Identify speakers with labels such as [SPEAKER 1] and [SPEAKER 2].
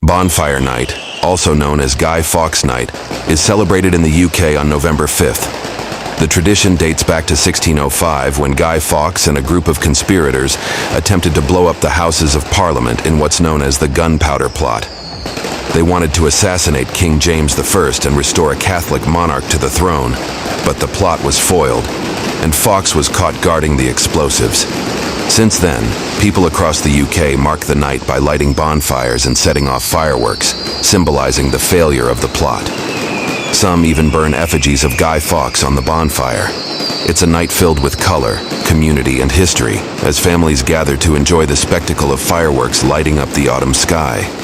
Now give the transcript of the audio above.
[SPEAKER 1] Bonfire Night, also known as Guy Fawkes Night, is celebrated in the UK on November 5th. The tradition dates back to 1605 when Guy Fawkes and a group of conspirators attempted to blow up the Houses of Parliament in what's known as the Gunpowder Plot. They wanted to assassinate King James I and restore a Catholic monarch to the throne, but the plot was foiled, and Fawkes was caught guarding the explosives. Since then, people across the UK mark the night by lighting bonfires and setting off fireworks, symbolizing the failure of the plot. Some even burn effigies of Guy Fawkes on the bonfire. It's a night filled with color, community, and history, as families gather to enjoy the spectacle of fireworks lighting up the autumn sky.